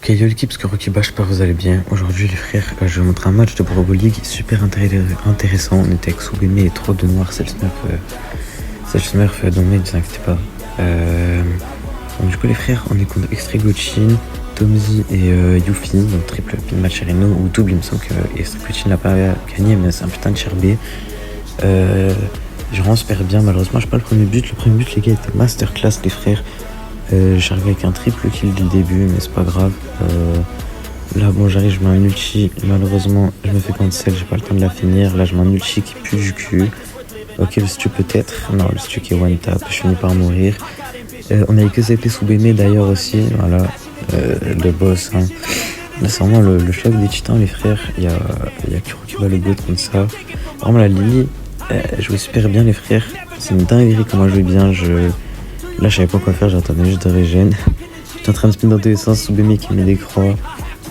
Ok, yo l'équipe, parce que Rocky Bah, j'espère que vous allez bien. Aujourd'hui, les frères, je vais vous montrer un match de Pro League super intéressant. On était avec Soubémé et trop de noirs, c'est le Smurf, donc ne vous inquiétez pas. Donc, du coup, les frères, on est contre Extrégochin, Tomzi et Yuffie, donc triple pin match Reno ou double. Il me semble que Extrégochin n'a pas gagné, mais c'est un putain de cherbé. Je rends super bien, malheureusement, je pas le premier but. Le premier but, les gars, était masterclass, les frères. J'arrive avec un triple kill dès le début, mais c'est pas grave. Là, bon, j'arrive, je mets un ulti. Malheureusement, je me fais cancel, j'ai pas le temps de la finir. Là, je mets un ulti qui pue du cul. Ok, le stu peut-être. Non, le stu qui est one tap. Je finis par mourir. On a eu que ZP Soubémé d'ailleurs aussi. Voilà, le boss. Hein. Là, c'est vraiment le choc des titans, les frères. Il y a Kuro qui va le goût comme ça. Vraiment, la Lily jouait super bien, les frères. C'est une dinguerie comment elle jouait bien. Là, je savais pas quoi faire, j'attendais juste de régène. J'étais en train de spin dans tous les sens, Soubémé qui met des croix.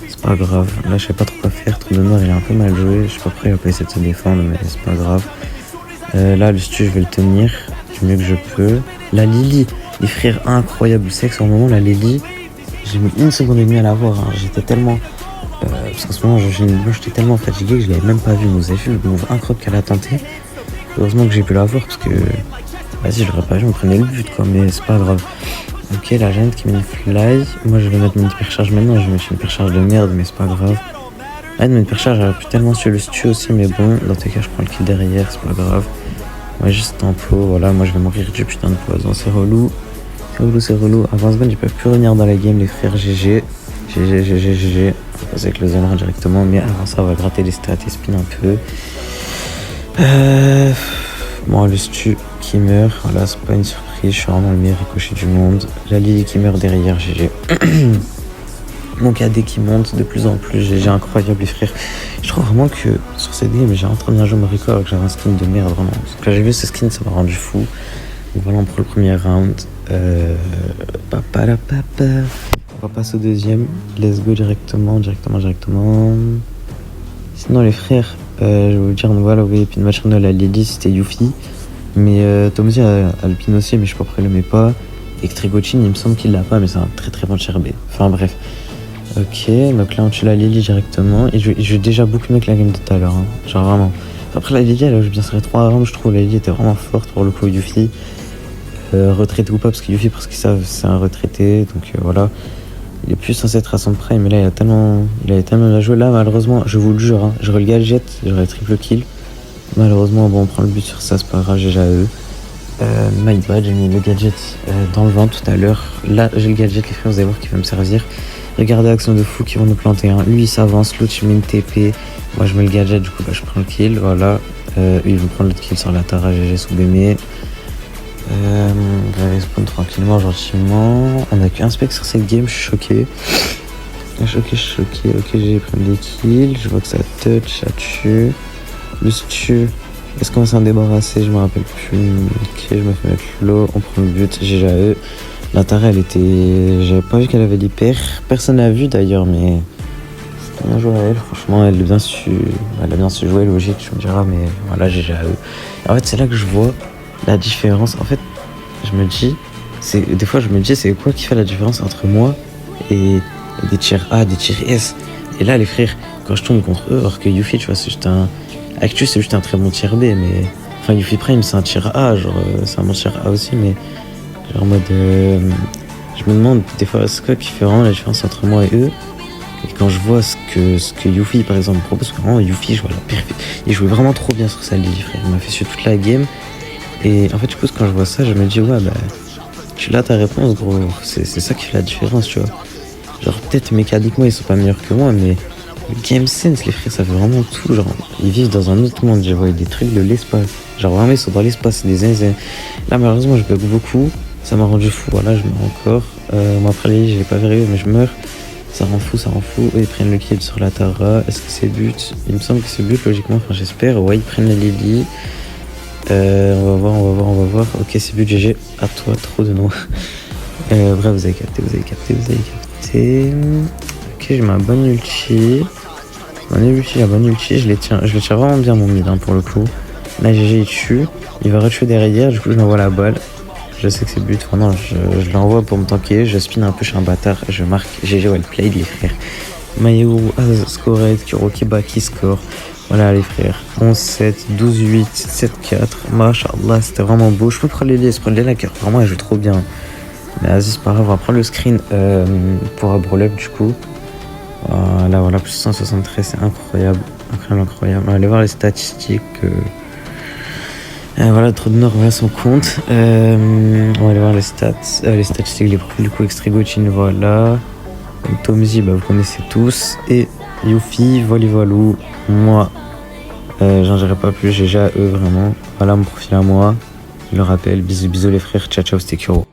C'est pas grave. Là, je savais pas trop quoi faire. Trou de noir, il a un peu mal joué. Je sais pas pourquoi il a pas essayé de se défendre, mais c'est pas grave. Là, le stu, je vais le tenir du mieux que je peux. La Lily, les frères, incroyable sexe. Au moment, la Lily, j'ai mis 1 seconde et demie à la voir. Hein. J'étais tellement. Parce qu'en ce moment, j'étais tellement fatigué que je l'avais même pas vu. Vous avez vu le move incroyable qu'elle a tenté. Heureusement que j'ai pu la voir parce que. Vas-y, je l'aurais pas vu, on prenait le but quoi, mais c'est pas grave. Ok, la Jeannette qui met une fly. Moi, je vais mettre une hypercharge maintenant. Je vais mettre une hypercharge de merde, mais c'est pas grave. Ah, une hypercharge, j'aurais pu tellement sur le stu aussi, mais bon, dans tous les cas, je prends le kill derrière, c'est pas grave. Ouais, juste tempo, voilà, moi je vais mourir du putain de poison, c'est relou. C'est relou. Avant ce ils peuvent plus revenir dans la game, les frères. GG. On va passer avec le Zemra directement, mais avant ça, on va gratter les stats et spin un peu. Bon, le stu qui meurt, voilà, c'est pas une surprise, je suis vraiment le meilleur ricochet du monde. La Lily qui meurt derrière, GG. Mon KD qui monte de plus en plus, GG, incroyable les frères. Je trouve vraiment que sur cette game, j'ai en train de bien jouer Mariko alors que j'avais un skin de merde, vraiment. Parce que là, j'ai vu ce skin, ça m'a rendu fou. Donc voilà, on prend le premier round. On va passer au deuxième. Let's go directement. Sinon, les frères, je vais vous dire, donc voilà, vous voyez, puis le match de la Lily, c'était Yuffie. Mais Tomzi a le pin aussi, mais je sais pas pourquoi il le met pas. Extrégochin, il me semble qu'il l'a pas, mais c'est un très très bon cherbé. Enfin bref. Ok, donc là on tue la Lily directement. Et je joue déjà beaucoup mieux que la game de tout à l'heure. Hein. Genre vraiment. Après la Lily, elle joue bien serré 3 rounds, je trouve. La Lily était vraiment forte pour le coup. Yuffie. Retraité ou pas, parce que Yuffie, parce qu'ils savent, c'est un retraité. Donc voilà. Il est plus censé être à son prime, mais là il avait tellement bien joué. Là, malheureusement, je vous le jure, hein, j'aurais le gadget, j'aurais le triple kill. Malheureusement, bon, on prend le but sur ça, c'est pas grave, GG à eux. My bad, j'ai mis le gadget dans le vent tout à l'heure. Là, j'ai le gadget, les frères, vous allez voir qu'il va me servir. Regardez l'action de fou qui vont nous planter. Hein. Lui, il s'avance, l'autre, je mets une TP. Moi, je mets le gadget, du coup, bah, je prends le kill, voilà. Ils vont prendre l'autre kill sur la Tara, GG sous Bémé. On va respawn tranquillement, gentiment. On a qu'un spec sur cette game, je suis choqué. Ok, j'ai pris des kills. Je vois que ça touch, ça tue. Le stu, est-ce qu'on va s'en débarrasser? Je me rappelle plus. Ok, je me fais mettre l'eau, on prend le but, GG à eux. La Tara, elle était. J'avais pas vu qu'elle avait l'hyper. Personne n'a vu d'ailleurs, mais. C'était bien joué à elle, franchement, elle a bien su jouer, logique, je me dirais, mais voilà, GG à eux. En fait, c'est là que je vois la différence. En fait, des fois, je me dis, c'est quoi qui fait la différence entre moi et des tiers A, des tiers S? Et là, les frères, quand je tombe contre eux, alors que Yuffie, tu vois, c'est juste un. Actu, c'est juste un très bon tier B, mais. Enfin, Yuffie Prime, c'est un tier A, genre, c'est un bon tier A aussi, mais. Genre, en mode. Je me demande, des fois, c'est quoi qui fait vraiment la différence entre moi et eux? Et quand je vois ce que Yuffie, par exemple, propose, vraiment, Yuffie, je vois il jouait vraiment trop bien sur sa Lily, frère. Il m'a fait suivre toute la game. Et en fait, du coup, quand je vois ça, je me dis, ouais, bah. Tu l'as ta réponse, gros. C'est ça qui fait la différence, tu vois. Genre, peut-être mécaniquement, ils sont pas meilleurs que moi, mais. Game sense, les frères, ça fait vraiment tout. Genre, ils vivent dans un autre monde. J'ai vu des trucs de l'espace. Genre, vraiment, ils sont dans l'espace. Des zinzins. Là, malheureusement, je bug beaucoup. Ça m'a rendu fou. Voilà, je meurs encore. Moi, après les je l'ai pas vérifié, mais je meurs. Ça rend fou. Eux, ils prennent le kill sur la Tara. Est-ce que c'est but? Il me semble que c'est but, logiquement. Enfin, j'espère. Ouais, ils prennent la Lily. On va voir. Ok, c'est but, GG. À toi, trop de noix. Bref, vous avez capté. Ok, j'ai ma bonne ulti. La bonne ulti, je le tiens vraiment bien mon mid hein, pour le coup. Là GG il tue, il va retuer derrière, du coup je m'envoie la balle. Je sais que c'est but. Enfin, non, je l'envoie pour me tanker. Je spin un peu, je suis un bâtard. Je marque GG well played, les frères. Mayo has scored, Kurokeba qui score. Voilà, les frères. 11-7, 12-8, 7-4. Mashallah, c'était vraiment beau. Je peux prendre les liens, prendre les likes. Vraiment, elle joue trop bien. Mais vas-y, c'est pas grave. On va prendre le screen pour Abrolep, du coup. Voilà, plus 173, c'est incroyable. Incroyable. On va aller voir les statistiques. Voilà, Trop de Nord, voilà son compte. On va aller voir les statistiques, les profils du coup, extrait Gochin, voilà. Tomzi, bah, vous connaissez tous. Et Yuffie, Volivalou, moi, j'en dirai pas plus, j'ai déjà eux vraiment. Voilà mon profil à moi. Je le rappelle, bisous les frères, ciao ciao, c'était Kuro.